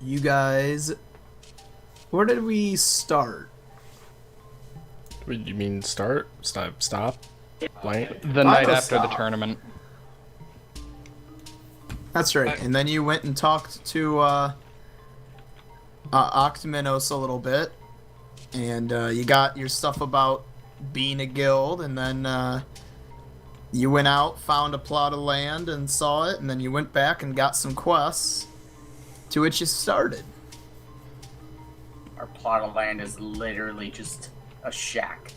you guys... Where did we start? What, you mean start? Stop? Blank? The night to after the stop. tournament. That's right. And then you went and talked to Octomenos a little bit. And you got your stuff about being a guild. And then you went out, found a plot of land and saw it. And then you went back and got some quests. To which you started. Our plot of land is literally just a shack.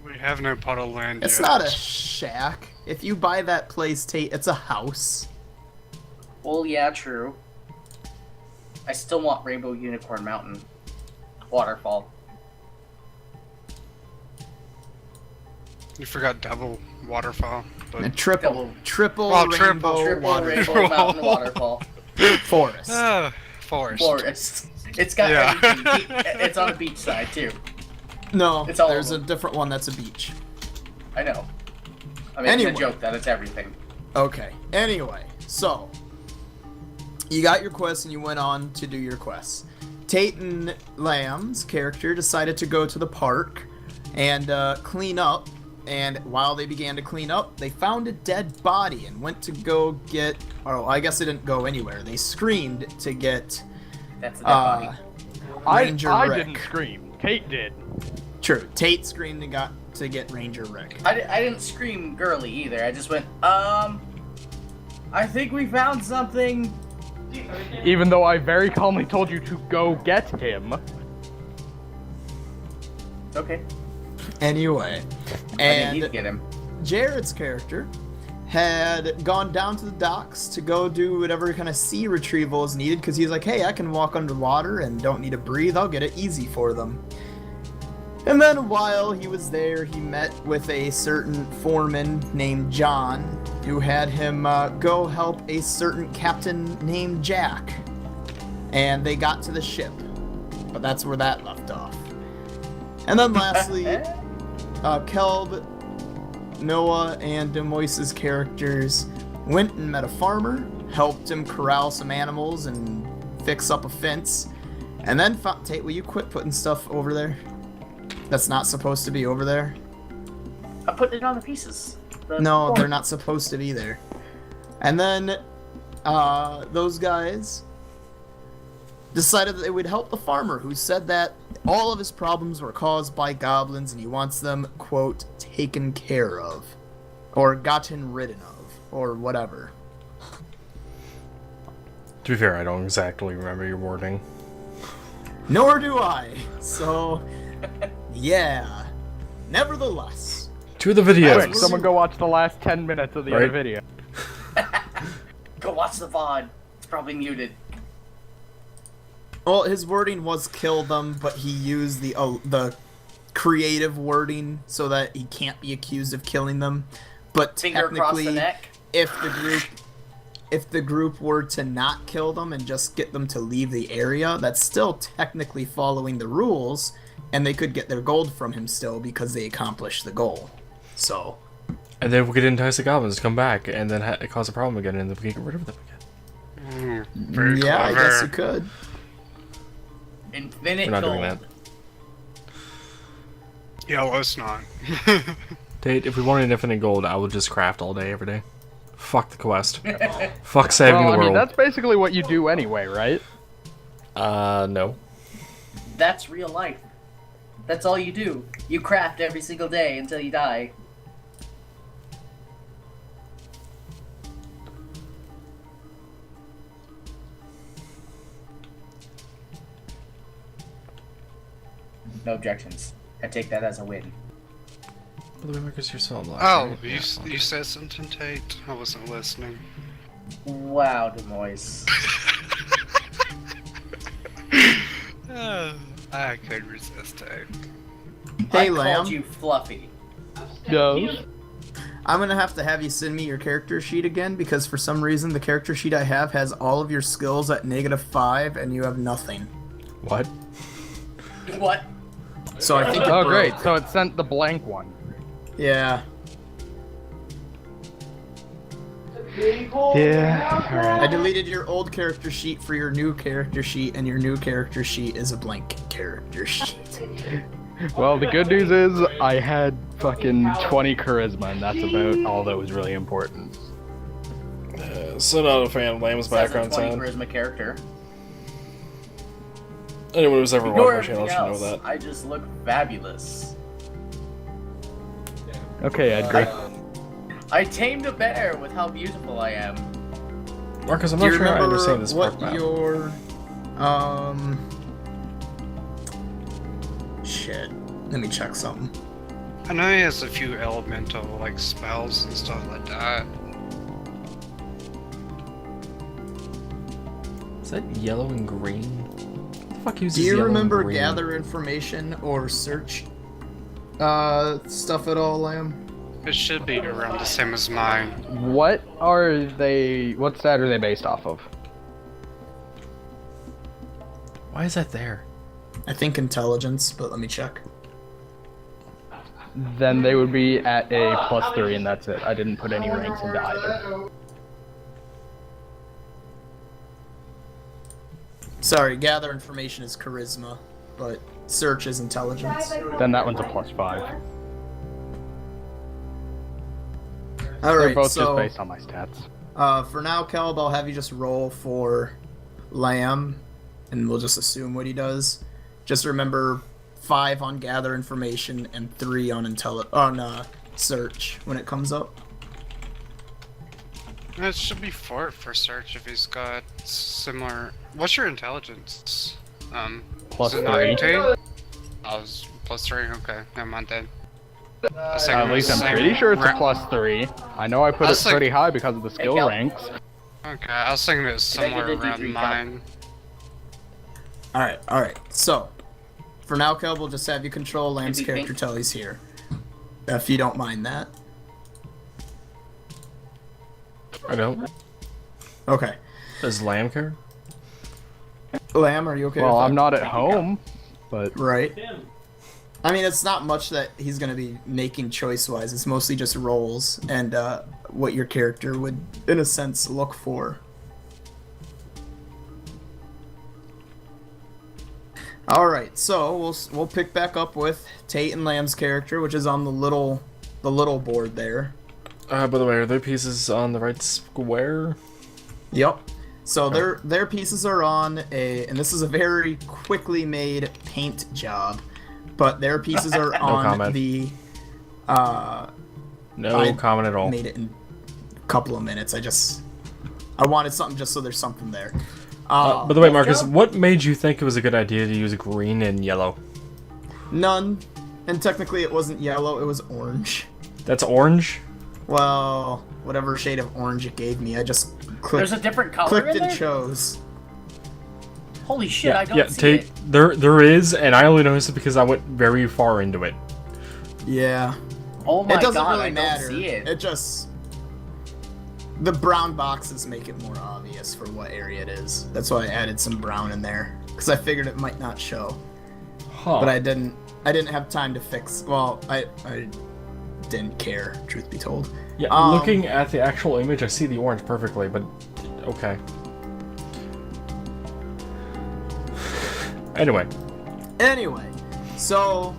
We have no pot of land It's yet. not a shack. If you buy that place, Tate, it's a house. Well, yeah, true. I still want Rainbow Unicorn Mountain. Waterfall. You forgot double waterfall. But... And triple Well, rainbow triple water Rainbow Mountain Waterfall. forest. Forest. Forest. It's got Yeah. everything. It's on the beach side, too. No, It's all there's a of them. different one that's a beach. I know. I mean, Anyway. it's a joke that it's everything. Okay. Anyway, so you got your quest and you went on to do your quests. Tate and Lamb's character decided to go to the park and clean up. And while they began to clean up, they found a dead body and went to go get. Oh, I guess they didn't go anywhere. They screamed to get. That's a dead body. Ranger I Rick. didn't scream. Kate did. True. Tate screamed and got to get Ranger Rick. I didn't scream girly either. I just went, I think we found something. Even though I very calmly told you to go get him. Okay. Anyway, I didn't need to and get him. Jared's character had gone down to the docks to go do whatever kind of sea retrieval is needed because he's like, hey, I can walk underwater and don't need to breathe. I'll get it easy for them. And then while he was there, he met with a certain foreman named John who had him go help a certain captain named Jack. And they got to the ship. But that's where that left off. And then lastly, Kelb, Noah, and Demoise's characters went and met a farmer, helped him corral some animals and fix up a fence, and then Tate, will you quit putting stuff over there that's not supposed to be over there? I put it on the pieces. No, they're not supposed to be there. And then those guys decided that they would help the farmer, who said that all of his problems were caused by goblins and he wants them, quote, taken care of. Or gotten rid of. Or whatever. To be fair, I don't exactly remember your wording. Nor do I. So, yeah. Nevertheless. To the videos. Quick, someone go watch the last 10 minutes of the other Right. video. Go watch the VOD. It's probably muted. Well, his wording was kill them, but he used the creative wording so that he can't be accused of killing them. But Finger across the technically, neck. if the group were to not kill them and just get them to leave the area, that's still technically following the rules, and they could get their gold from him still because they accomplished the goal. So. And then we could entice the goblins to come back and then cause a problem again and then we can get rid of them again. Very Yeah, clever. I guess you could. Infinite We're not gold. doing that. Yeah, let's not. Tate, if we wanted infinite gold, I would just craft all day, every day. Fuck the quest. Fuck saving Well, the I mean, world. that's basically what you do anyway, right? No. That's real life. That's all you do. You craft every single day until you die. No objections. I take that as a win. By the way, Marcus, you're so alive. Oh, right? you said something, Tate? I wasn't listening. Wow, Demoise. I could resist, Tate. Hey, I Lamb. called you Fluffy. Goes. I'm gonna have to have you send me your character sheet again because for some reason the character sheet I have has all of your skills at -5 and you have nothing. What? What? So I think it Oh, broke. great. So it sent the blank one. Yeah. Yeah. All I right. deleted your old character sheet for your new character sheet, and your new character sheet is a blank character sheet. Well, the good news is I had fucking 20 charisma, and that's about all that was really important. So not a fan of Lamb's Says a background 20 sound. charisma character. Anyone who's ever Ignore watched my channel everything should know else. that. I just look fabulous. Okay, Edgar. I tamed a bear with how beautiful I am. Marcus, I'm Do not you sure I remember understand this what part map. your shit? Let me check something. I know he has a few elemental like spells and stuff like that. Is that yellow and green? What the fuck uses Do you yellow and remember green? gather information or search stuff at all, Lamb? It should be around the same as mine. What stat are they based off of? Why is that there? I think intelligence, but let me check. Then they would be at a +3, and that's it. I didn't put any ranks into either. Sorry, gather information is charisma, but search is intelligence. Then that one's a +5. All They're right, both so just based on my stats. for now, Caleb, I'll have you just roll for Lamb, and we'll just assume what he does. Just remember 5 on gather information and 3 on search when it comes up. It should be 4 for search if he's got similar. What's your intelligence? Plus is it 3. 19? I was +3. Okay, never mind then. At least I'm pretty sure it's a +3. I know I put I it was like- pretty high because of the skill Cal. ranks. Okay, I was thinking it was Can I get somewhere a around D3 mine. All right. So, for now, Caleb, we'll just have you control Lamb's Maybe character pink. till he's here, if you don't mind that. I don't. Okay. Does Lamb care? Lamb, are you okay Well, with I'm that? not at home, but Right. I mean, it's not much that he's going to be making choice-wise. It's mostly just roles and what your character would, in a sense, look for. All right, so we'll pick back up with Tate and Lamb's character, which is on the little board there. By the way, are there pieces on the right square? Yep. So their pieces are on and this is a very quickly made paint job, but their pieces are on comment. the. No I comment at all. Made it in a couple of minutes. I wanted something just so there's something there. By the way, Marcus, what made you think it was a good idea to use green and yellow? None, and technically it wasn't yellow. It was orange. That's orange? Well, whatever shade of orange it gave me, I just There's a different color clicked in and there? chose. Holy shit, I don't see Tate, it. there is, and I only noticed it because I went very far into it. Yeah. Oh my It doesn't god, really I matter. don't see it. It just the brown boxes make it more obvious for what area it is. That's why I added some brown in there because I figured it might not show. Huh. But I didn't have time to fix. Well, I didn't care, truth be told. Yeah, looking at the actual image, I see the orange perfectly, but okay. Anyway, So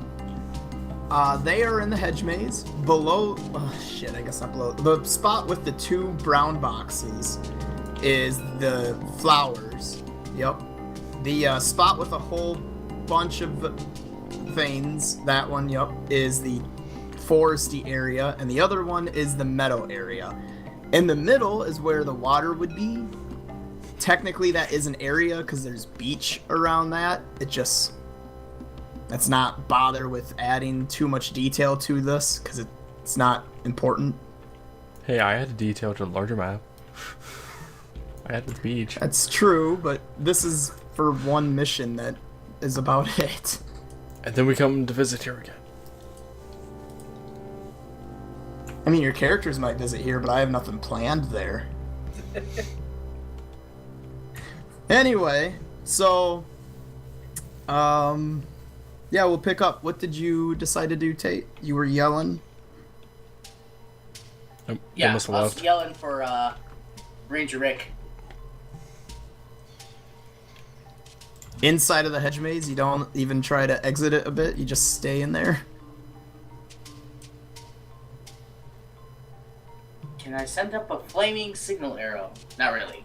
they are in the hedge maze below. Oh shit! I guess not below. The spot with the 2 brown boxes is the flowers. Yep. The spot with a whole bunch of veins. That one. Yep. Is the foresty area, and the other one is the meadow area. In the middle is where the water would be. Technically, that is an area because there's beach around that. Let's not bother with adding too much detail to this because it's not important. hey, I had a detail to the larger map. I had the beach. That's true, but this is for one mission that is about it. And then we come to visit here again. I mean, your characters might visit here, but I have nothing planned there. Anyway, so, yeah, we'll pick up. What did you decide to do, Tate? You were yelling? Nope, they Yeah, I must have was left. yelling for Ranger Rick. Inside of the hedge maze, you don't even try to exit it a bit, you just stay in there. Can I send up a flaming signal arrow? Not really.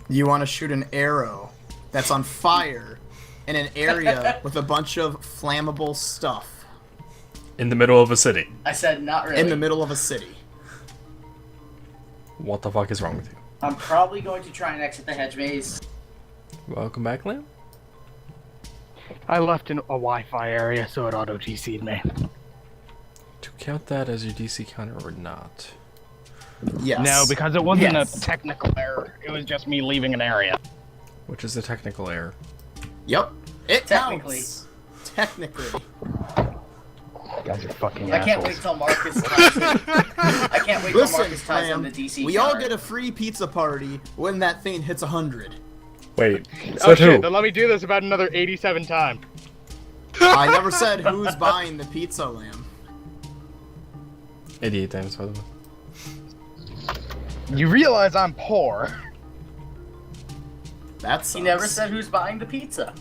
You want to shoot an arrow that's on fire in an area with a bunch of flammable stuff In the middle of a city. I said not really. in the middle of a city. What the fuck is wrong with you? I'm probably going to try and exit the hedge maze. Welcome back, Liam. I left in a Wi-Fi area, so it auto-GC'd me. To count that as your DC counter or not? Yes. No, because it wasn't Yes. a technical error. It was just me leaving an area. Which is a technical error. Yep. It Technically. counts. Technically. You guys are fucking I can't wait till Marcus types in. I can't wait till Listen, Marcus types in Graham, the DC we all counter. get a free pizza party when that thing hits 100. Wait. Oh So shit, who? then let me do this about another 87 times. I never said who's buying the pizza, Lamb. 88 times, by the way. You realize I'm poor. That's He never said who's buying the pizza.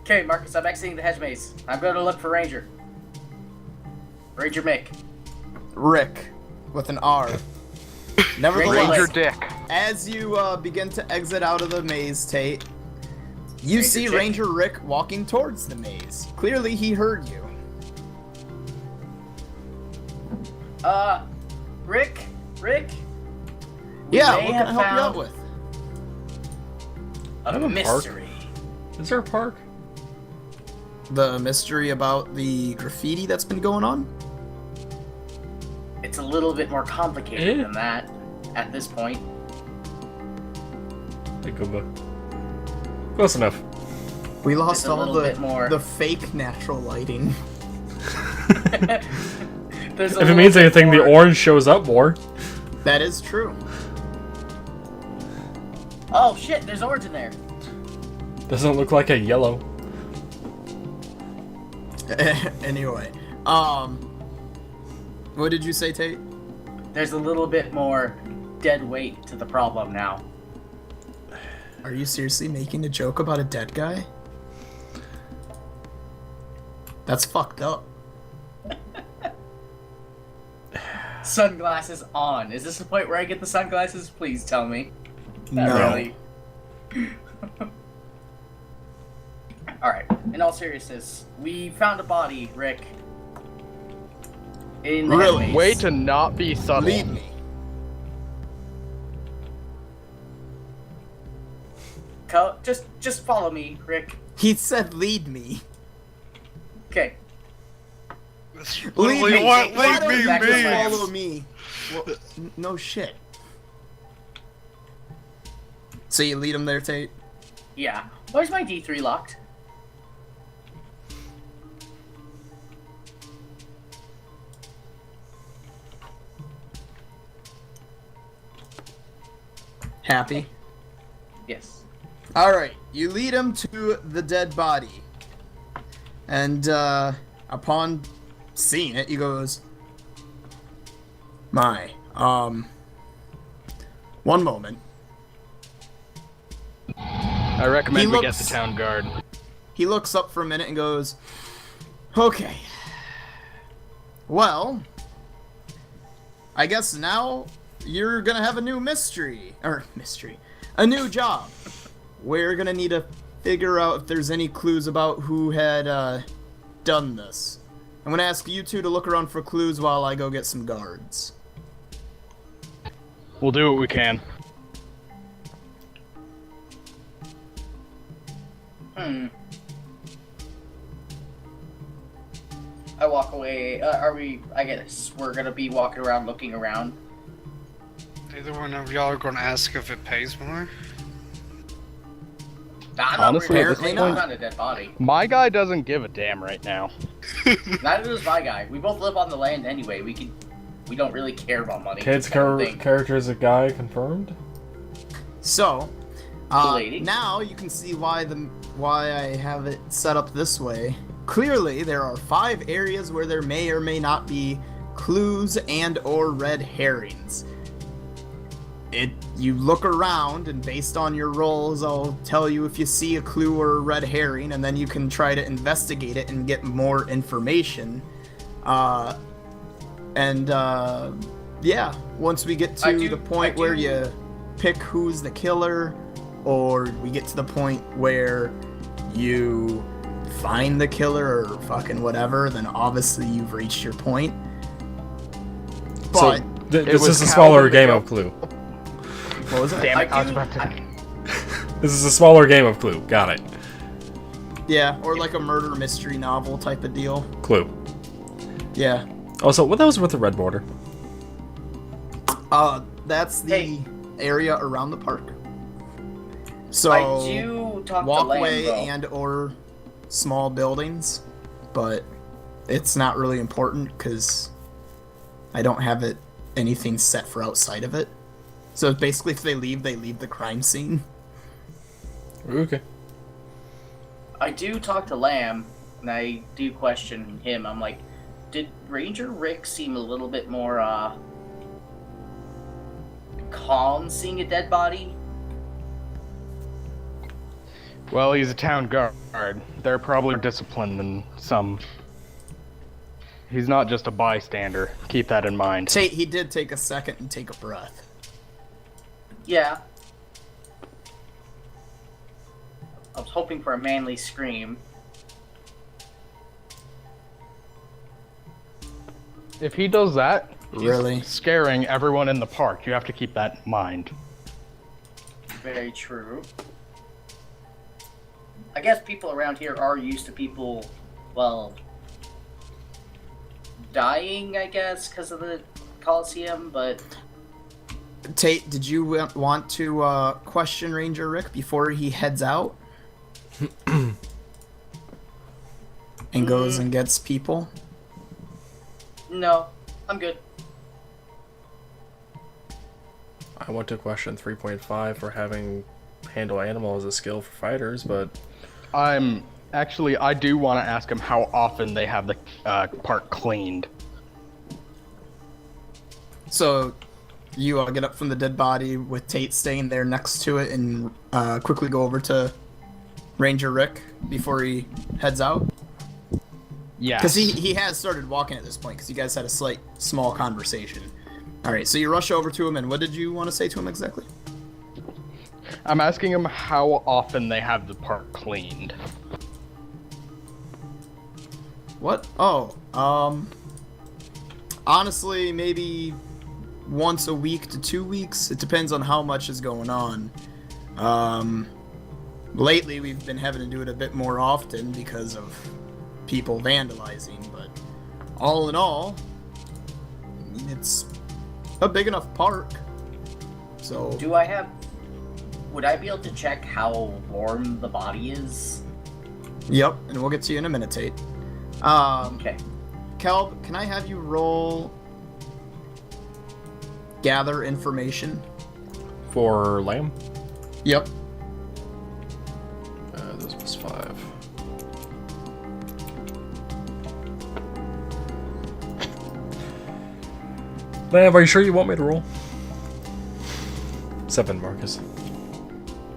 Okay, Marcus, I'm exiting the hedge maze. I'm going to look for Ranger. Ranger Mick. Rick with an R. Nevertheless, Ranger Dick. as you begin to exit out of the maze, Tate, you Ranger see Chick. Ranger Rick walking towards the maze. Clearly, he heard you. Rick? Yeah, may what can have I help you out found- with? A have a park. mystery. Is there a park? The mystery about the graffiti that's been going on? It's a little bit more complicated Eh? than that at this point. Think of a... Close enough. We lost a all little bit more. the fake natural lighting. There's a If it little means bit anything, the more- orange shows up more. That is true. Oh shit, there's orange in there. Doesn't look like a yellow. Anyway, what did you say, Tate? There's a little bit more dead weight to the problem now. Are you seriously making a joke about a dead guy? That's fucked up. Sunglasses on. Is this the point where I get the sunglasses? Please tell me. Not No. really. Alright, in all seriousness, we found a body, Rick. In the Really? headways. Way to not be subtle. Lead me. Just follow me, Rick. He said lead me. Okay. That's Lead literally me. what Why lead don't me you back to just the means. follow me? Well, no shit. So you lead him there, Tate? Yeah. Where's my D3 locked? Happy? Yes. Alright, you lead him to the dead body. And, upon seeing it, he goes, one moment. I recommend He we get looks- the town guard. He looks up for a minute and goes, okay. Well, I guess now you're gonna have a new a new job. We're gonna need to figure out if there's any clues about who had, done this. I'm gonna ask you two to look around for clues while I go get some guards. We'll do what we can. I walk away. I guess we're gonna be walking around looking around. Either one of y'all are gonna ask if it pays more. Nah, Honestly, not at this really. point- Not a dead body. My guy doesn't give a damn right now. Neither does my guy. We both live on the land anyway. We don't really care about money. Kate's kind of thing. character is a guy confirmed? So, The lady? now you can see why I have it set up this way. Clearly, there are 5 areas where there may or may not be clues and or red herrings. You look around, and based on your rolls, I'll tell you if you see a clue or a red herring, and then you can try to investigate it and get more information. Yeah, once we get to the point where you pick who's the killer, or we get to the point where you find the killer or fucking whatever, then obviously you've reached your point. But this is a smaller game of Clue. what was it? Damn it, I was about to... This is a smaller game of Clue. Got it. Yeah, or like a murder mystery novel type of deal. Clue. Yeah. Also, what that was with the red border? That's the area around the park. So I do talk walkway to Lamb, and or small buildings, but it's not really important because I don't have anything set for outside of it. So basically, if they leave the crime scene. Okay. I do talk to Lamb, and I do question him. I'm like, did Ranger Rick seem a little bit more calm seeing a dead body? Well, he's a town guard. They're probably more disciplined than some. He's not just a bystander. Keep that in mind. He did take a second and take a breath. Yeah. I was hoping for a manly scream. If he does that, Really? he's scaring everyone in the park. You have to keep that in mind. Very true. I guess people around here are used to people, well, dying, I guess, because of the Coliseum, but... Tate, did you want to question Ranger Rick before he heads out? And goes and gets people? No, I'm good. I want to question 3.5 for having handle animal as a skill for fighters, but I do want to ask him how often they have the park cleaned. So, you get up from the dead body with Tate staying there next to it and quickly go over to Ranger Rick before he heads out? Yeah. Because he has started walking at this point, because you guys had a small conversation. Alright, so you rush over to him, and what did you want to say to him exactly? I'm asking him how often they have the park cleaned. What? Oh, honestly, maybe once a week to 2 weeks. It depends on how much is going on. Lately we've been having to do it a bit more often because of people vandalizing, but all in all, it's a big enough park. So would I be able to check how warm the body is? Yep, and we'll get to you in a minute, Tate. Okay. Kelb, can I have you roll gather information? for Lamb, Yep. this was 5. Lamb, are you sure you want me to roll? 7, Marcus.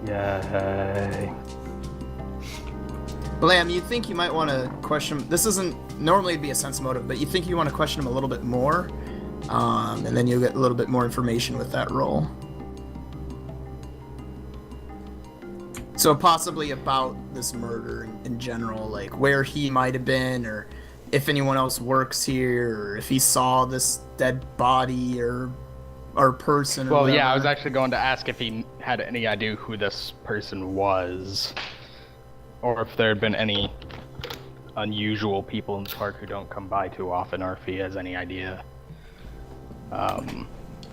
Yay. Lamb, you think you might want to question... This isn't... Normally it'd be a sense motive, but you think you want to question him a little bit more, and then you'll get a little bit more information with that roll. So possibly about this murder in general, like where he might have been, or if anyone else works here, or if he saw this dead body or person. Or Well, whatever. yeah, I was actually going to ask if he had any idea who this person was, or if there had been any unusual people in the park who don't come by too often, or if he has any idea. All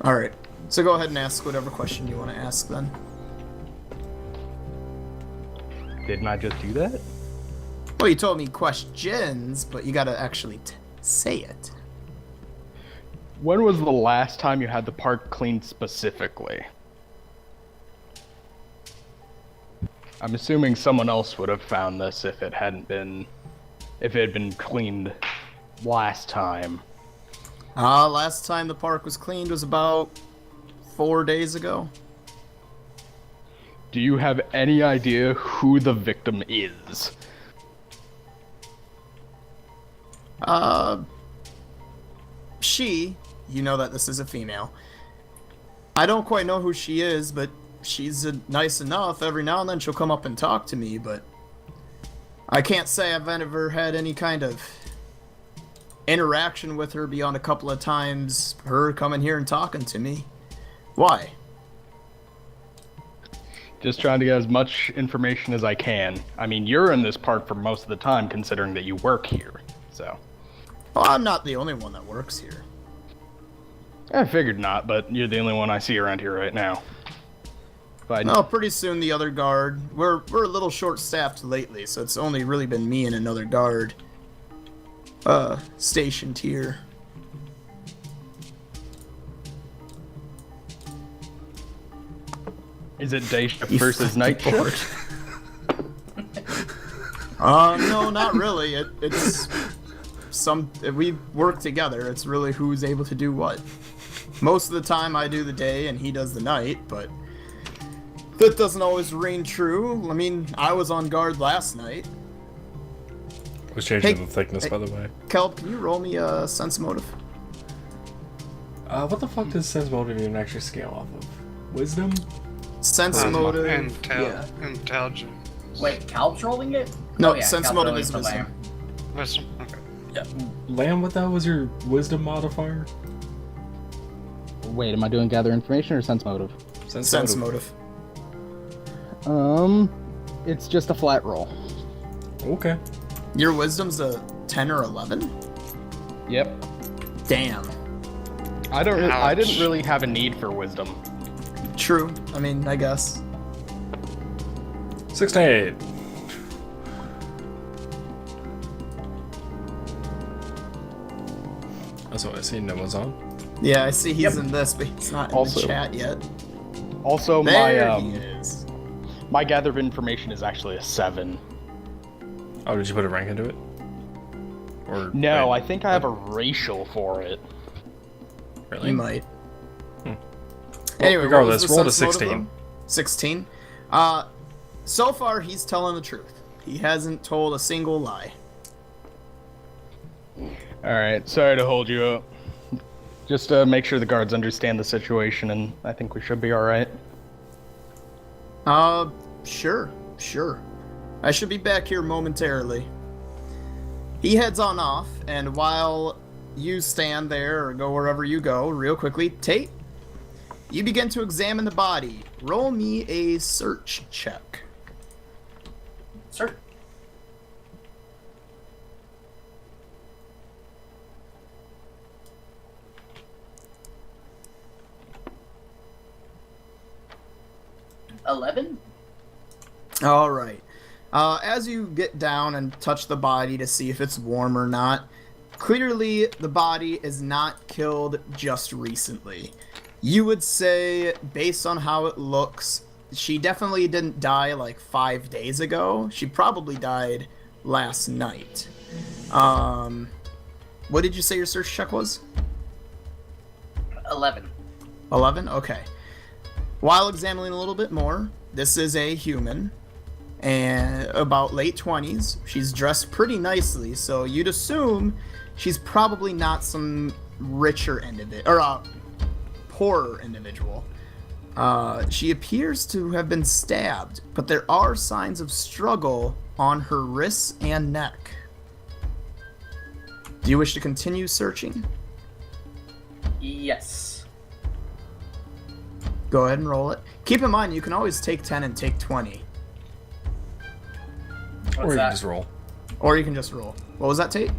right. So go ahead and ask whatever question you want to ask then. Didn't I just do that? Well, you told me questions, but you gotta actually say it. When was the last time you had the park cleaned specifically? I'm assuming someone else would have found this if it had been cleaned last time. Last time the park was cleaned was about 4 days ago. Do you have any idea who the victim is? You know that this is a female. I don't quite know who she is, but she's nice enough. Every now and then she'll come up and talk to me, but I can't say I've ever had any kind of interaction with her beyond a couple of times her coming here and talking to me. Why? Just trying to get as much information as I can. I mean, you're in this park for most of the time, considering that you work here, so. Well, I'm not the only one that works here. I figured not, but you're the only one I see around here right now. But No, pretty soon the other guard. We're a little short-staffed lately, so it's only really been me and another guard stationed here. is it day shift versus night shift? No, not really. It's we work together. It's really who's able to do what. Most of the time I do the day and he does the night, but that doesn't always ring true. I mean, I was on guard last night. Was changing Hey, the thickness, hey. by the way. Kelp, can you roll me a sense motive? What the fuck does sense motive even actually scale off of? Wisdom? Sense motive. Yeah. Intelligence. Wait, Calp's rolling it? No, Oh, yeah, sense Calp's motive rolling is it for wisdom. Lamb. Wisdom. Okay. Lamb, what the hell was your wisdom modifier? Wait, am I doing gather information or sense motive? Sense motive. It's just a flat roll. Okay. Your wisdom's a 10 or 11? Yep. Damn. I didn't Ouch. really have a need for wisdom. True. I mean, I guess. 6 to 8. That's what I see. No one's on. Yeah, I see he's in this, but he's not in Also- the chat yet. Also, There he is. my gather of information is actually a 7. Oh, did you put a rank into it? Or No, wait, I think I have a racial for it. really? You might. Well, Anyway, regardless, what was the roll to sense motive 16. though? 16. So far he's telling the truth. He hasn't told a single lie. Alright, sorry to hold you up. Just to make sure the guards understand the situation, and I think we should be alright. Sure. I should be back here momentarily. He heads on off, and while you stand there or go wherever you go, real quickly, Tate, you begin to examine the body. Roll me a search check. Sir. $11? All right. As you get down and touch the body to see if it's warm or not, clearly the body is not killed just recently. You would say, based on how it looks, she definitely didn't die like 5 days ago. She probably died last night. What did you say your search check was? 11. 11? Okay. While examining a little bit more, this is a human, and about late 20s. She's dressed pretty nicely, so you'd assume she's probably not some richer individual, or a poorer individual. She appears to have been stabbed, but there are signs of struggle on her wrists and neck. Do you wish to continue searching? Yes. Go ahead and roll it. Keep in mind, you can always take 10 and take 20. What's Or you that? can just roll. Or you can just roll. What was that, Tate?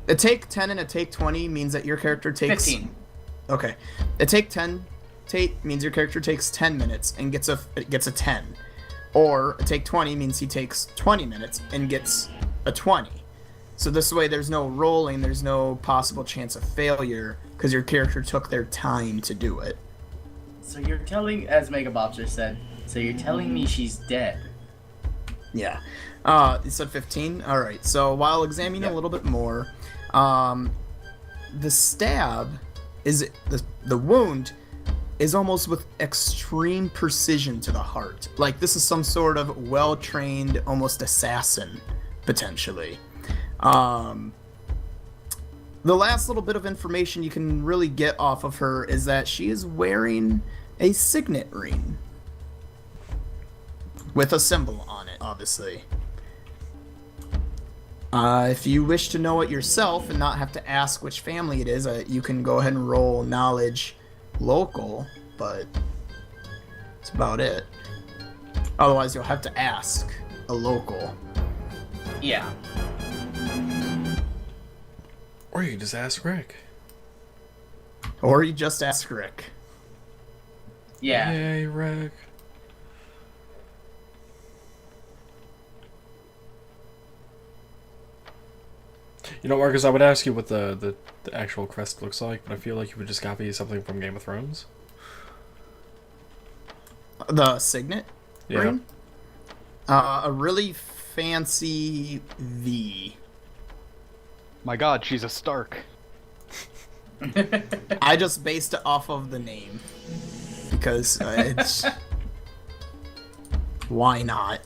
A take 10 and a take 20 means that your character takes... 15. Okay. A take 10, Tate, means your character takes 10 minutes and gets a 10. Or a take 20 means he takes 20 minutes and gets a 20. So this way there's no rolling, there's no possible chance of failure, because your character took their time to do it. So you're telling, as Mega Bobster said, so you're telling me she's dead? Yeah. You said 15? Alright, so while examining Yep. a little bit more, the stab is the wound is almost with extreme precision to the heart. Like this is some sort of well-trained, almost assassin, potentially. The last little bit of information you can really get off of her is that she is wearing a signet ring with a symbol on it, obviously. If you wish to know it yourself and not have to ask which family it is, you can go ahead and roll knowledge local, but that's about it. Otherwise, you'll have to ask a local. Yeah. Or you can just ask Rick. Or you just ask Rick. Yeah. Yay, Rick. You know, Marcus, I would ask you what the actual crest looks like, but I feel like you would just copy something from Game of Thrones. The signet Yeah. ring? A really fancy V. My god, she's a Stark. I just based it off of the name. Because it's... Why not?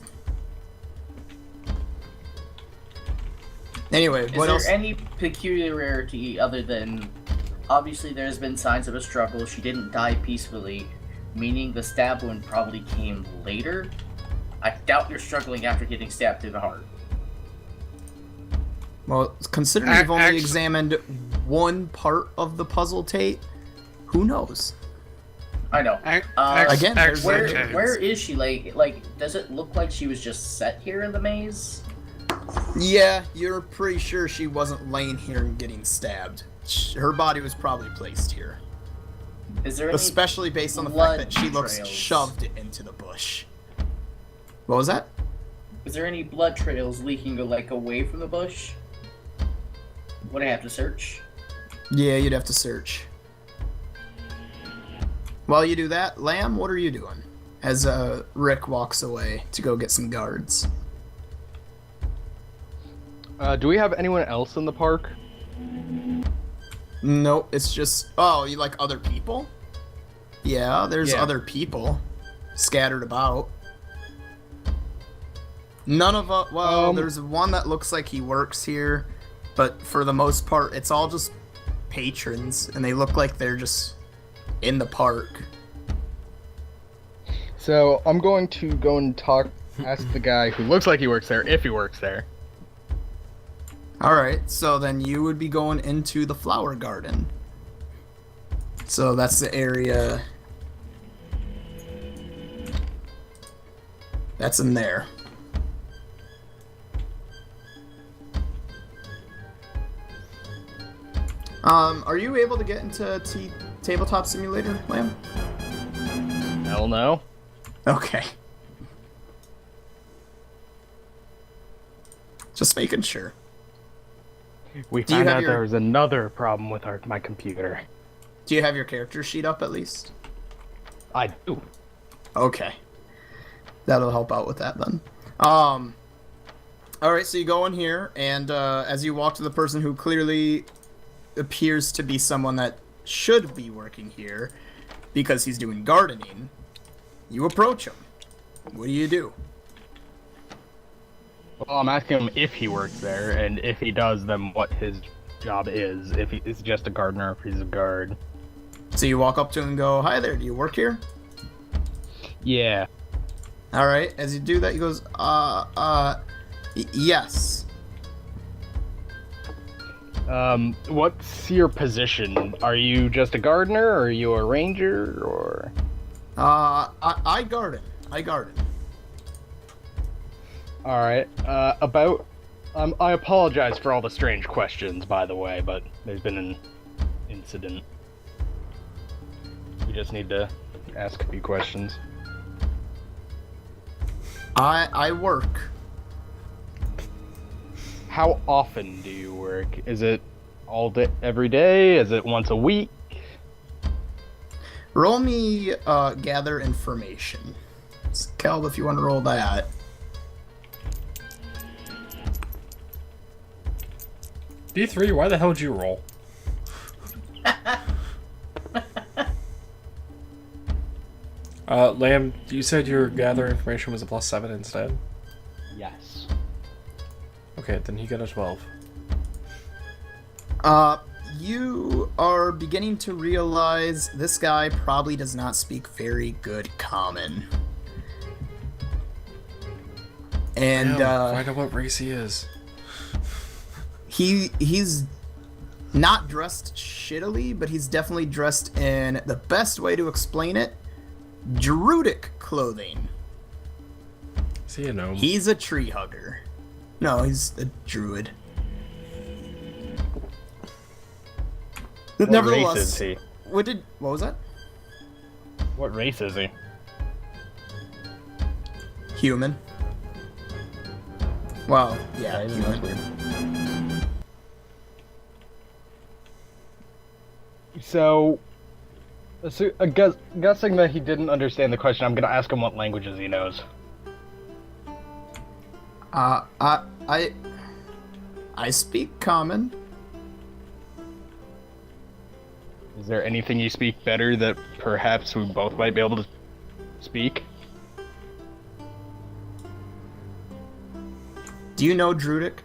Anyway, Is what there else? any peculiarity other than obviously there's been signs of a struggle, she didn't die peacefully, meaning the stab wound probably came later? I doubt you're struggling after getting stabbed through the heart. Well, considering you've only Actually- examined one part of the puzzle, Tate, who knows? I know. Again, there's Where is she? Like, does it look like she was just set here in the maze? Yeah, you're pretty sure she wasn't laying here and getting stabbed. Her body was probably placed here. Is there any Especially based on the fact blood that she looks trails? shoved into the bush. What was that? Is there any blood trails leaking like away from the bush? Would I have to search? Yeah, you'd have to search. While you do that, Lamb, what are you doing? As Rick walks away to go get some guards. Do we have anyone else in the park? Nope, it's just... Oh, you like other people? Yeah, there's Yeah. other people scattered about. None of well, there's one that looks like he works here, but for the most part, it's all just patrons, and they look like they're just in the park. So I'm going to go and ask the guy who looks like he works there, if he works there. Alright, so then you would be going into the flower garden. So that's the area... That's in there. Are you able to get into Tabletop Simulator, Lamb? Hell no. Okay. Just making sure. We Do you found have out your- there was another problem with my computer. Do you have your character sheet up at least? I do. Okay. That'll help out with that then. Alright, so you go in here, and as you walk to the person who clearly appears to be someone that should be working here, because he's doing gardening, you approach him. What do? Well, I'm asking him if he works there, and if he does, then what his job is. If he's just a gardener, if he's a guard. So you walk up to him and go, "Hi there, do you work here?" Yeah. Alright, as you do that, he goes, yes. What's your position? Are you just a gardener, or are you a ranger, or... I garden. Alright, I apologize for all the strange questions, by the way, but there's been an incident. We just need to ask a few questions. I work. How often do you work? Is it all day, every day? Is it once a week? Roll me, gather information. Caleb, if you want to roll that. D3, why the hell did you roll? Lamb, you said your gather information was a +7 instead? Yes. Okay, then he got a 12. You are beginning to realize this guy probably does not speak very good common. And, find out what race he is. he's not dressed shittily, but he's definitely dressed in the best way to explain it, Druidic clothing. Is he a gnome? He's a tree hugger. No, he's a druid. What race is he? What was that? What race is he? Human. Well, yeah, That's human. weird. So, guessing that he didn't understand the question, I'm gonna ask him what languages he knows. I speak common. Is there anything you speak better that perhaps we both might be able to speak? Do you know Druidic?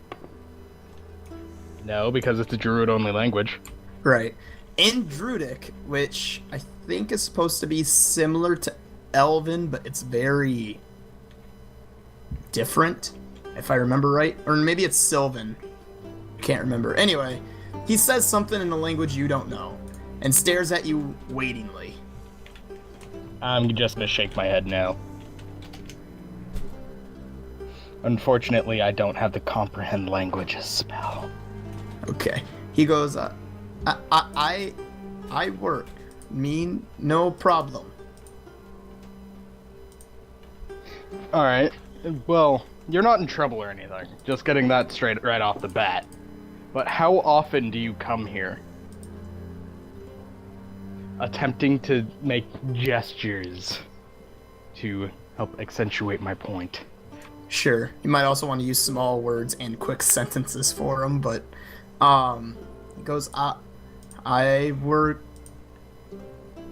No, because it's a druid-only language. Right. In Druidic, which I think is supposed to be similar to Elven, but it's very different, if I remember right. Or maybe it's Sylvan. Can't remember. Anyway, he says something in a language you don't know, and stares at you waitingly. I'm just gonna shake my head no. Unfortunately, I don't have the comprehend languages spell. Okay. He goes, I work. No problem. Alright. Well, you're not in trouble or anything. Just getting that straight right off the bat. But how often do you come here? Attempting to make gestures to help accentuate my point. Sure. You might also want to use small words and quick sentences for him, but he goes, I work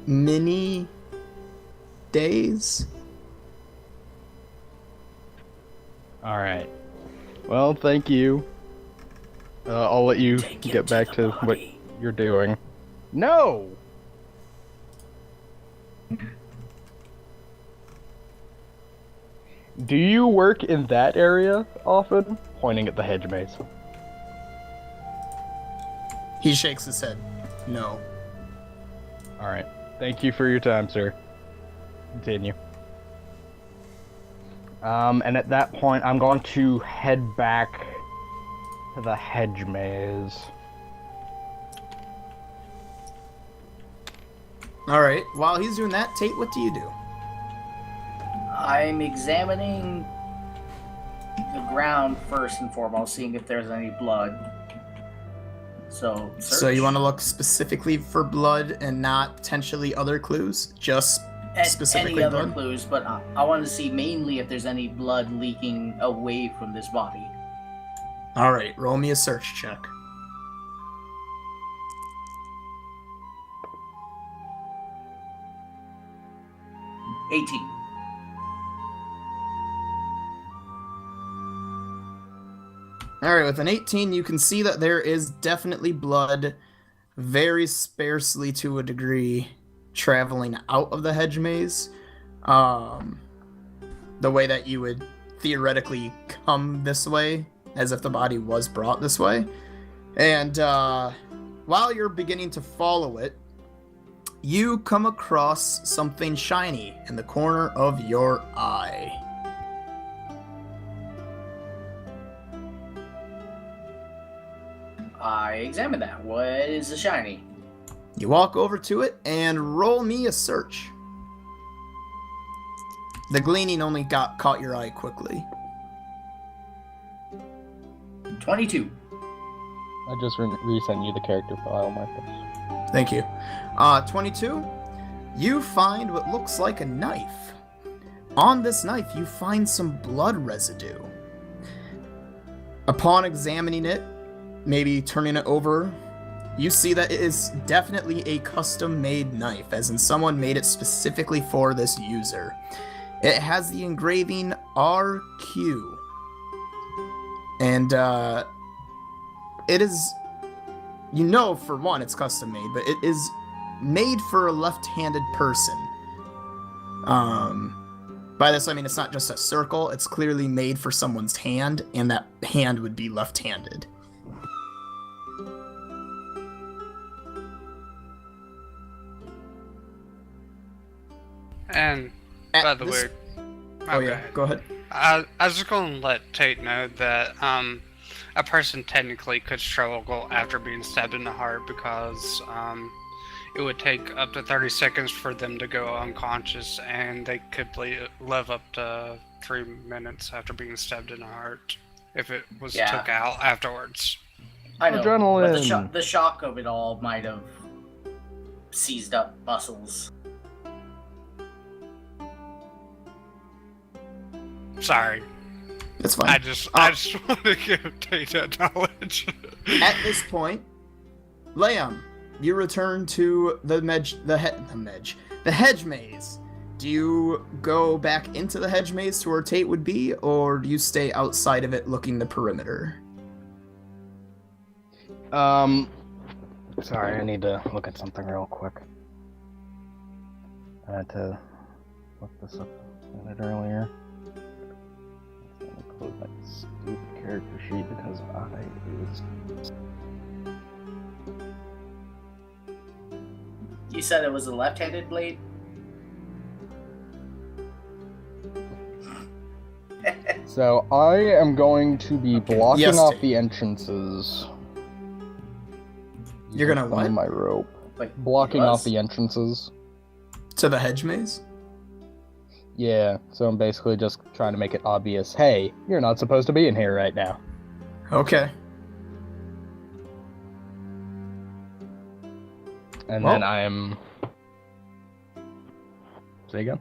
many days. Alright. Well, thank you. I'll let you get back to what you're doing. No! Do you work in that area often? Pointing at the hedge maze. He shakes his head. No. Alright. Thank you for your time, sir. Continue. And at that point, I'm going to head back to the hedge maze. Alright, while he's doing that, Tate, what do you do? I'm examining the ground first and foremost, seeing if there's any blood. So, search. So you want to look specifically for blood and not potentially other clues? Just specifically any other blood? clues, but I want to see mainly if there's any blood leaking away from this body. Alright, roll me a search check. $18. Alright, with an 18, you can see that there is definitely blood, very sparsely to a degree, traveling out of the hedge maze. The way that you would theoretically come this way, as if the body was brought this way. And while you're beginning to follow it, you come across something shiny in the corner of your eye. I examine that. What is the shiny? You walk over to it and roll me a search. The gleaning only caught your eye quickly. 22. I just resent you the character file, Marcus. Thank you. 22. You find what looks like a knife. On this knife, you find some blood residue. Upon examining it, maybe turning it over you see that it is definitely a custom-made knife, as in someone made it specifically for this user. It has the engraving RQ, and it is, you know, for one, it's custom-made, but it is made for a left-handed person. By this I mean it's not just a circle, it's clearly made for someone's hand, and that hand would be left-handed. And At by the this- way, Oh okay. yeah, go ahead. I was just going to let Tate know that a person technically could struggle after being stabbed in the heart because it would take up to 30 seconds for them to go unconscious, and they could live up to 3 minutes after being stabbed in the heart if it was Yeah. took out afterwards. I know, but Adrenaline. the shock of it all might have seized up muscles. Sorry, That's fine. I just want to give Tate that knowledge. At this point, Liam, you return to the hedge maze. Do you go back into the hedge maze to where Tate would be, or do you stay outside of it looking the perimeter? Sorry, I need to look at something real quick. I had to look this up a minute earlier. Let me close my stupid character sheet because You said it was a left-handed blade? So I am going to be blocking Yes, off Tate. the entrances. You're gonna Using what? my rope. Like Blocking us? off the entrances. To the hedge maze? Yeah, so I'm basically just trying to make it obvious, hey, you're not supposed to be in here right now. Okay. And Well- then I'm... Say again?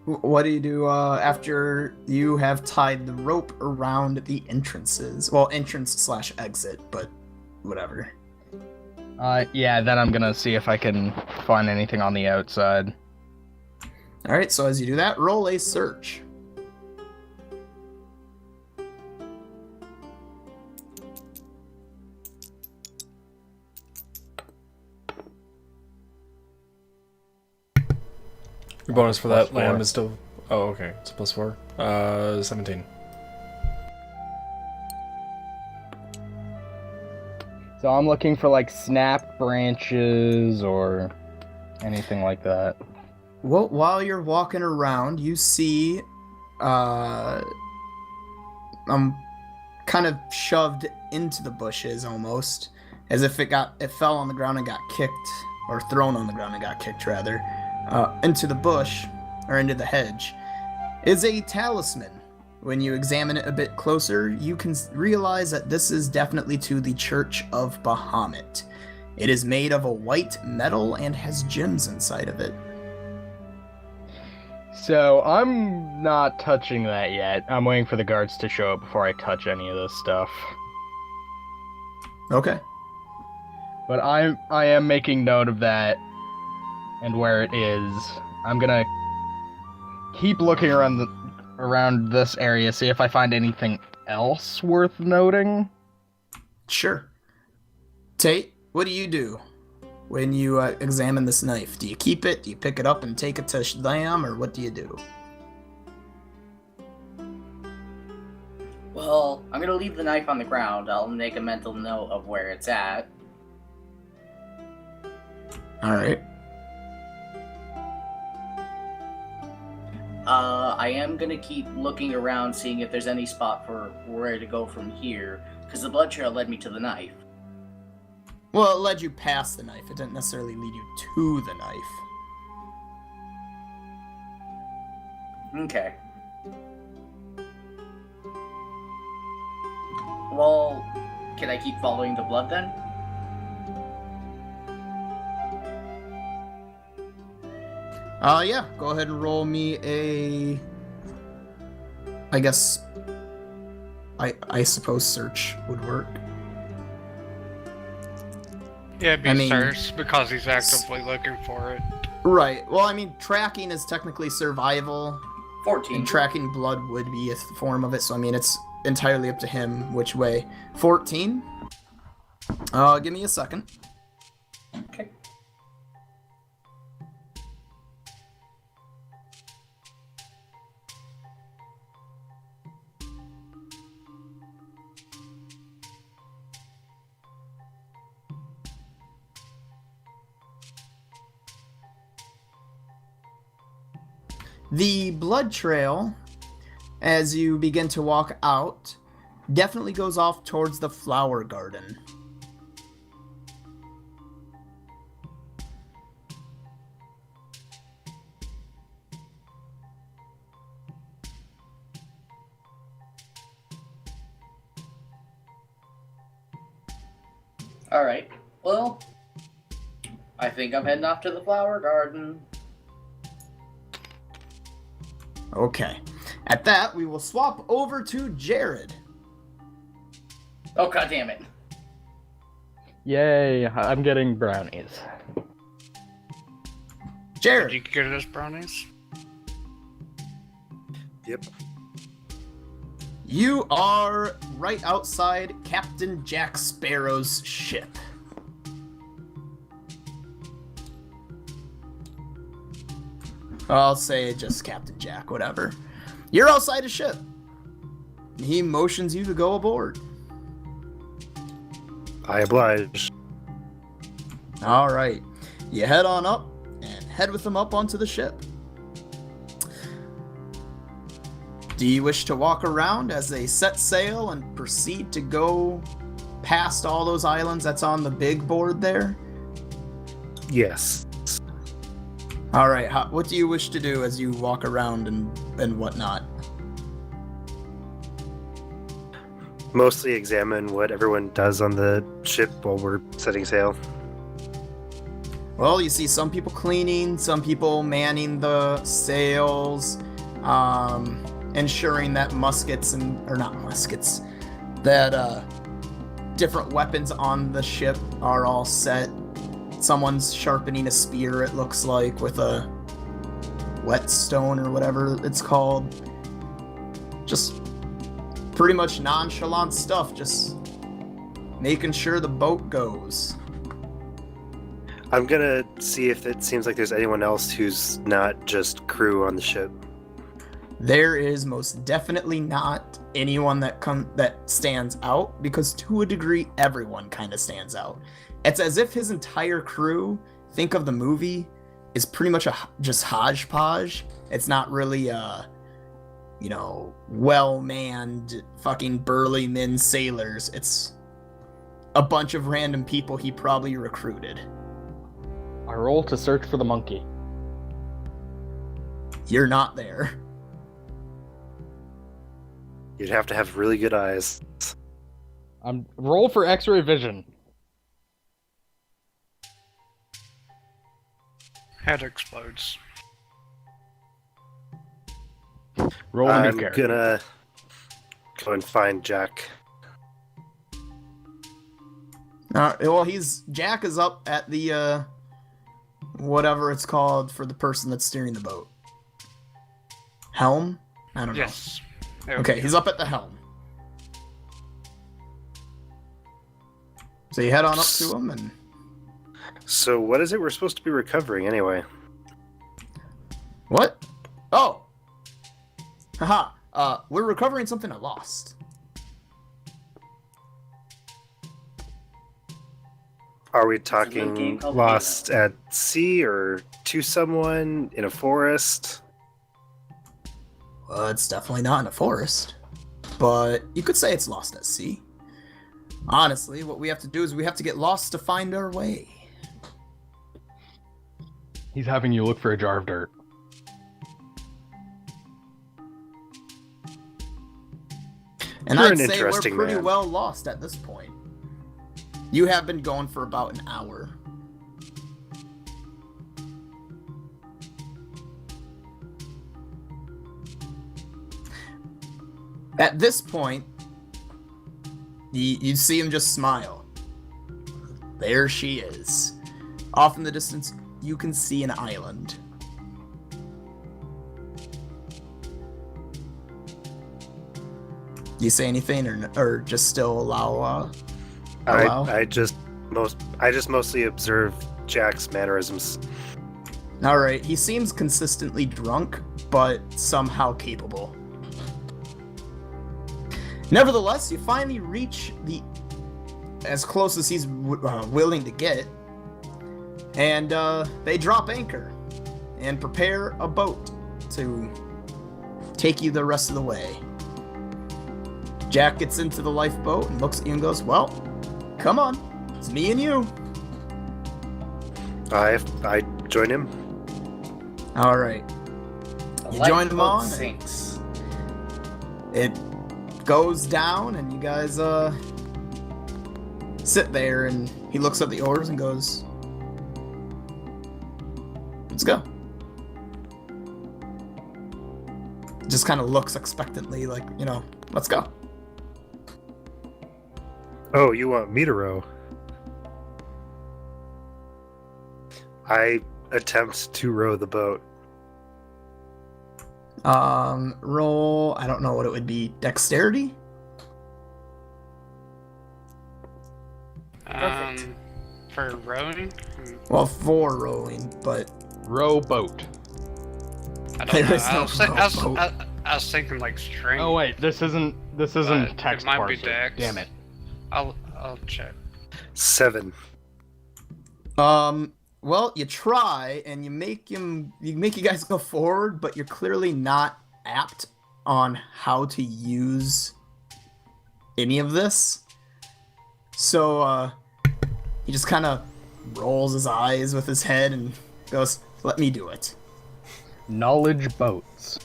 What do you do after you have tied the rope around the entrances? Well, entrance/exit, but whatever. Yeah, then I'm gonna see if I can find anything on the outside. Alright, so as you do that, roll a search. Your bonus for that +4. lamb is still. Oh, okay. It's +4. 17. So I'm looking for like snap branches or anything like that. Well, while you're walking around, you see, kind of shoved into the bushes almost, as if it fell on the ground and got kicked, or thrown on the ground and got kicked rather, into the bush, or into the hedge, is a talisman. When you examine it a bit closer, you can realize that this is definitely to the Church of Bahamut. It is made of a white metal and has gems inside of it. So I'm not touching that yet. I'm waiting for the guards to show up before I touch any of this stuff. Okay. But I am making note of that and where it is. I'm gonna keep looking around this area, see if I find anything else worth noting. Sure. Tate, what do you do when you examine this knife? Do you keep it? Do you pick it up and take it to Shlam, or what do you do? Well, I'm gonna leave the knife on the ground. I'll make a mental note of where it's at. Alright. I am gonna keep looking around, seeing if there's any spot for where to go from here, because the blood trail led me to the knife. Well, it led you past the knife. It didn't necessarily lead you to the knife. Okay. Well, can I keep following the blood then? Yeah. Go ahead and roll me a... I guess... I suppose search would work. Yeah, it'd be I mean- search because he's actively looking for it. Right. Well, I mean, tracking is technically survival, 14. and tracking blood would be a form of it. So I mean, it's entirely up to him which way. 14. Give me a second. Okay. The blood trail, as you begin to walk out, definitely goes off towards the flower garden. Alright. Well, I think I'm heading off to the flower garden. Okay. At that, we will swap over to Jared. Oh, god damn it. Yay, I'm getting brownies. Did Jared, you get us brownies? Yep. you are right outside Captain Jack Sparrow's ship. I'll say just Captain Jack, whatever. You're outside his ship. He motions you to go aboard. I oblige. All right. You head on up and head with him up onto the ship. Do you wish to walk around as they set sail and proceed to go past all those islands that's on the big board there? Yes. All right. What do you wish to do as you walk around and whatnot? Mostly examine what everyone does on the ship while we're setting sail. Well, you see some people cleaning, some people manning the sails, ensuring that that different weapons on the ship are all set. Someone's sharpening a spear, it looks like, with a whetstone or whatever it's called. Just pretty much nonchalant stuff, just making sure the boat goes. I'm gonna see if it seems like there's anyone else who's not just crew on the ship. There is most definitely not anyone that stands out, because to a degree everyone kind of stands out. It's as if his entire crew, think of the movie, is pretty much just hodgepodge. It's not really well-manned fucking burly men sailors. It's a bunch of random people he probably recruited. I roll to search for the monkey. You're not there. You'd have to have really good eyes. Roll for X-ray vision. Head explodes. Roll a I'm new character. gonna go and find Jack. Well, Jack is up at the whatever it's called for the person that's steering the boat. Helm? I don't know. Yes. There we Okay, go. he's up at the helm. So you head on up to him and... So what is it we're supposed to be recovering anyway? What? Oh! Haha. We're recovering something I lost. Are we game talking called lost at sea or to someone in a forest? Well, it's definitely not in a forest. But you could say it's lost at sea. Honestly, what we have to do is we have to get lost to find our way. He's having you look for a jar of dirt. And You're I'd an say we're interesting pretty man. well lost at this point. You have been going for about an hour. At this point, you see him just smile. there she is. Off in the distance, you can see an island. You say anything, or just still allow? I just mostly observe Jack's mannerisms. All right, he seems consistently drunk, but somehow capable. Nevertheless, you finally reach as close as he's willing to get, and they drop anchor and prepare a boat to take you the rest of the way. Jack gets into the lifeboat and looks at you and goes, "Well, come on, it's me and you." I join him. All right. The You join them lifeboat on. sinks. It goes down, and you guys sit there, and he looks at the oars and goes, "Let's go." Just kind of looks expectantly, like, let's go. Oh, you want me to row? I attempt to row the boat. Roll, I don't know what it would be, dexterity? For rowing? Well, for rowing, but Rowboat. I don't There know. is no rowboat. I was thinking like string. Oh wait, this isn't But text it might be parser. Dex. Damn it. I'll check. 7. Well, you try and you make you guys go forward, but you're clearly not apt on how to use any of this. So he just kind of rolls his eyes with his head and goes, "Let me do it." Knowledge boats.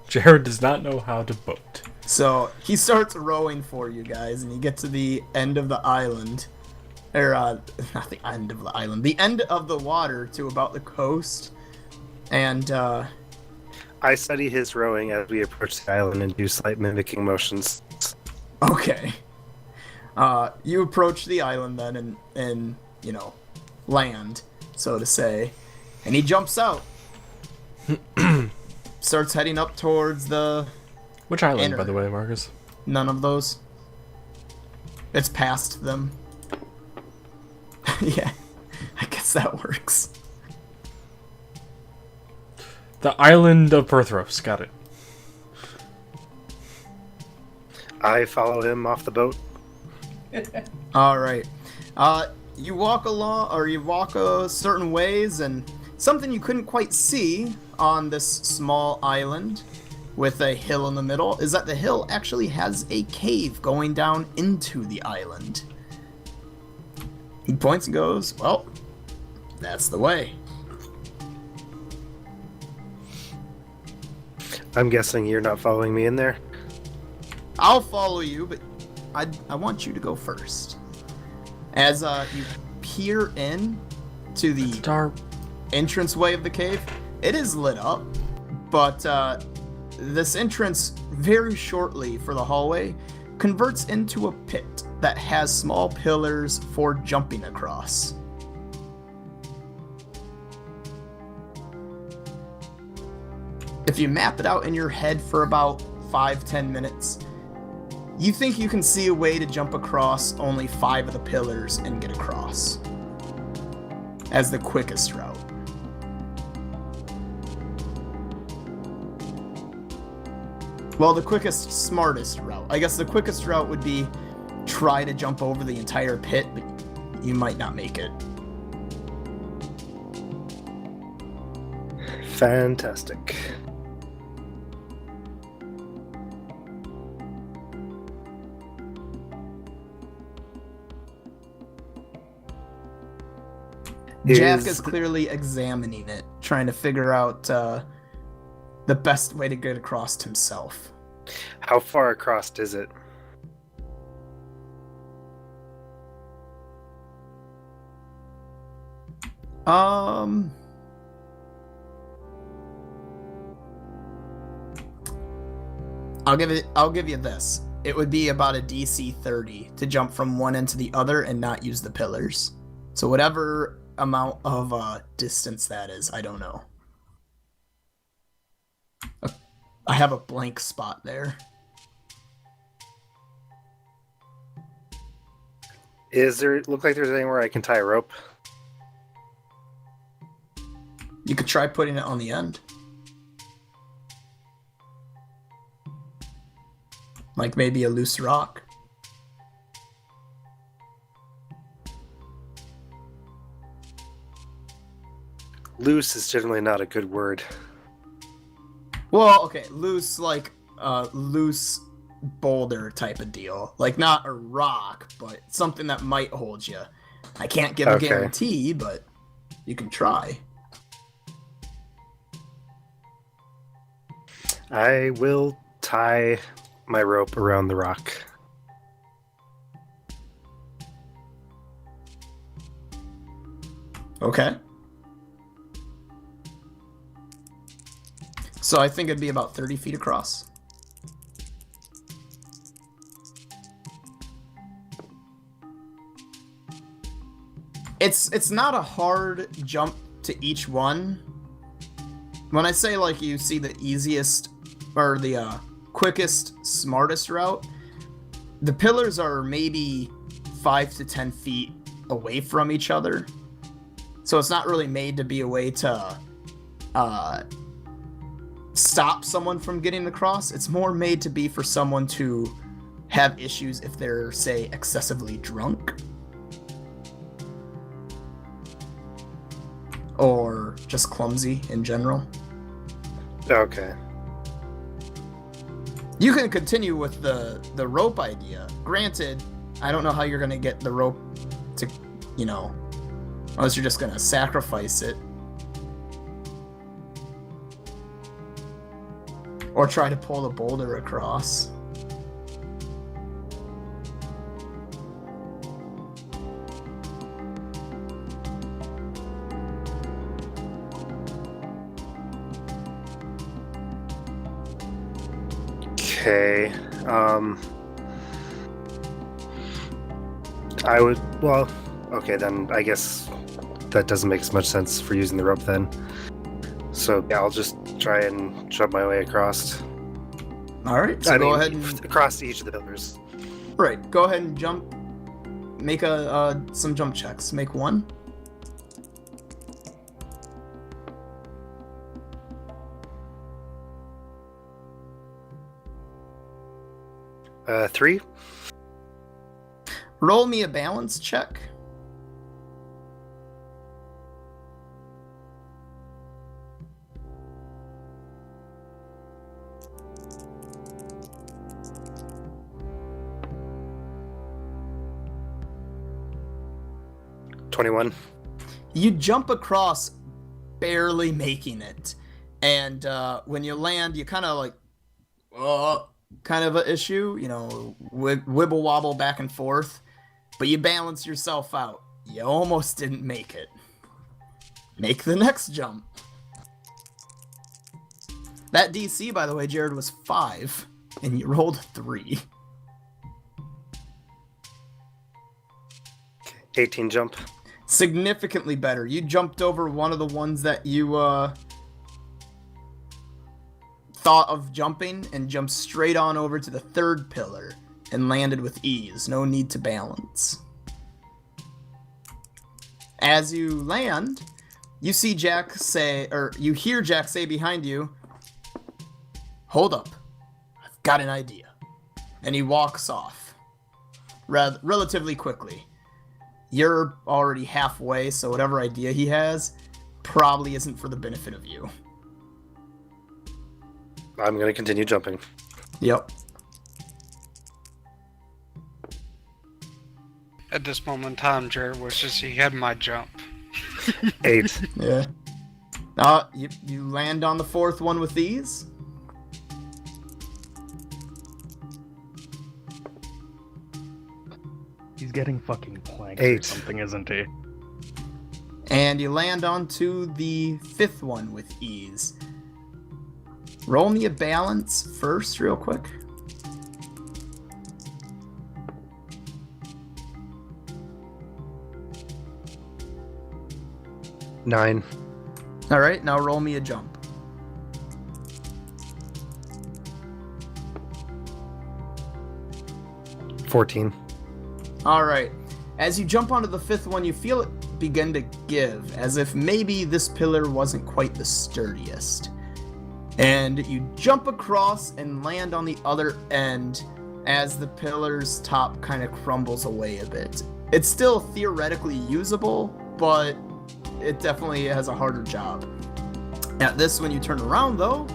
Jared does not know how to boat. So he starts rowing for you guys, and you get to the end of the island. Or, not the end of the island. The end of the water to about the coast. And, I study his rowing as we approach the island and do slight mimicking motions. okay. You approach the island then and land, so to say. And he jumps out. Starts heading up towards the... Which island, Inner. by the way, Marcus? None of those. It's past them. Yeah, I guess that works. The island of Perthros. Got it. I follow him off the boat. All right. You walk along, or you walk certain ways, and something you couldn't quite see on this small island with a hill in the middle is that the hill actually has a cave going down into the island. He points and goes, "Well, that's the way." I'm guessing you're not following me in there. I'll follow you, but I want you to go first. As you peer in to the Dark. entranceway of the cave, it is lit up, but this entrance very shortly for the hallway converts into a pit that has small pillars for jumping across. If you map it out in your head for about 5-10 minutes, you think you can see a way to jump across only 5 of the pillars and get across as the quickest route. Well, the quickest, smartest route. I guess the quickest route would be try to jump over the entire pit, but you might not make it. Fantastic. Jack is clearly examining it, trying to figure out the best way to get across himself. How far across is it? I'll give you this. it would be about a DC 30 to jump from one end to the other and not use the pillars. So whatever amount of distance that is, I don't know. I have a blank spot there. Look like there's anywhere I can tie a rope? You could try putting it on the end. Like maybe a loose rock. Loose is generally not a good word. Well, okay, loose, like loose boulder type of deal. Like not a rock, but something that might hold you. I can't give a guarantee, but you can try. I will tie my rope around the rock. Okay. So I think it'd be about 30 feet across. It's not a hard jump to each one. When I say like you see the easiest or the quickest, smartest route, the pillars are maybe 5 to 10 feet away from each other. So it's not really made to be a way to stop someone from getting across. It's more made to be for someone to have issues if they're, say, excessively drunk. Or just clumsy in general. Okay. You can continue with the rope idea. Granted, I don't know how you're going to get the rope to, unless you're just going to sacrifice it. Or try to pull the boulder across. Okay. Okay, then I guess that doesn't make as much sense for using the rope then. So yeah, I'll just try and jump my way across. All right, so go ahead and across each of the pillars. Right, go ahead and jump. Make some jump checks. Make one. Three. Roll me a balance check. $21. You jump across, barely making it, and when you land, you kind of like, kind of an issue, wibble wobble back and forth, but you balance yourself out. You almost didn't make it. Make the next jump. That DC, by the way, Jared, was 5, and you rolled 3. 18 jump. Significantly better. You jumped over one of the ones that you thought of jumping and jumped straight on over to the third pillar and landed with ease. No need to balance. As you land, you see Jack say, or you hear Jack say behind you, "Hold up, I've got an idea." And he walks off relatively quickly. You're already halfway, so whatever idea he has probably isn't for the benefit of you. I'm going to continue jumping. Yep. At this moment in time, Jared wishes he had my jump. 8. Yeah. You land on the fourth one with ease. He's getting fucking planked or 8. something, isn't he? And you land onto the fifth one with ease. Roll me a balance first, real quick. 9. All right, now roll me a jump. 14. All right. As you jump onto the fifth one, you feel it begin to give, as if maybe this pillar wasn't quite the sturdiest. And you jump across and land on the other end as the pillar's top kind of crumbles away a bit. It's still theoretically usable, but it definitely has a harder job. At this, when you turn around, though,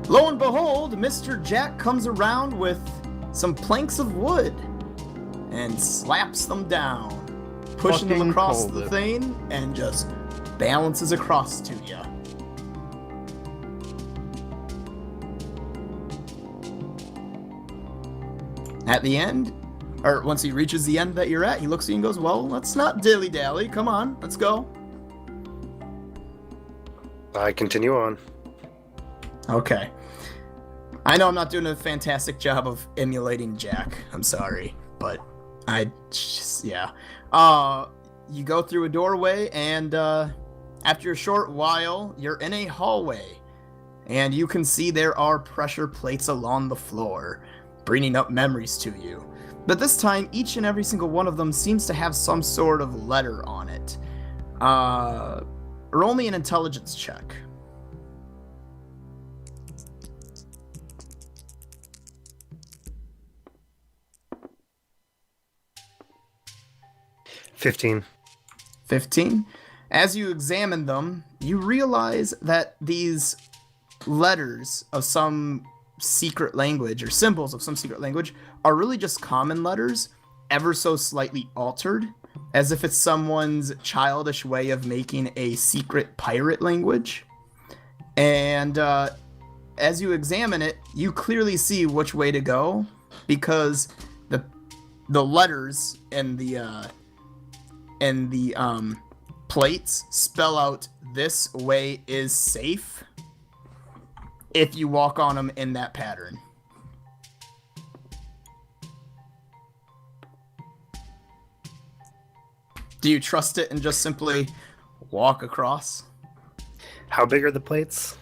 lo and behold, Mr. Jack comes around with some planks of wood and slaps them down, pushing them Fucking across called the it. thing and just balances across to you. At the end, or once he reaches the end that you're at, he looks at you and goes, well, let's not dilly-dally. Come on, let's go. I continue on. Okay. I know I'm not doing a fantastic job of emulating Jack. I'm sorry, but I just, yeah. You go through a doorway, and after a short while, you're in a hallway, and you can see there are pressure plates along the floor, bringing up memories to you. But this time, each and every single one of them seems to have some sort of letter on it. Roll me an intelligence check. $15. 15. As you examine them, you realize that these letters of some secret language, or symbols of some secret language, are really just common letters, ever so slightly altered, as if it's someone's childish way of making a secret pirate language. And as you examine it, you clearly see which way to go, because the letters and the plates spell out "this way is safe" if you walk on them in that pattern. Do you trust it and just simply walk across? How big are the plates?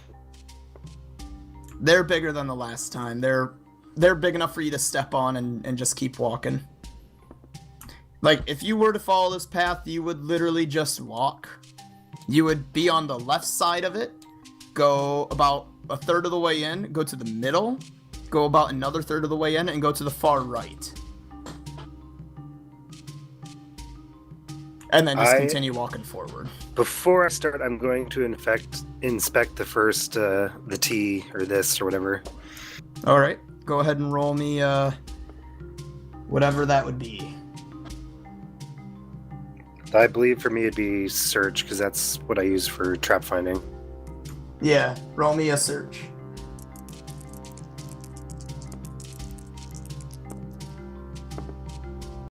They're bigger than the last time. They're big enough for you to step on and just keep walking. Like, if you were to follow this path, you would literally just walk. You would be on the left side of it, go about a third of the way in, go to the middle, go about another third of the way in, and go to the far right. And then just continue walking forward. Before I start, I'm going to inspect the first, the T, or this, or whatever. Alright, go ahead and roll me, whatever that would be. I believe for me it'd be search, because that's what I use for trap finding. Yeah, roll me a search.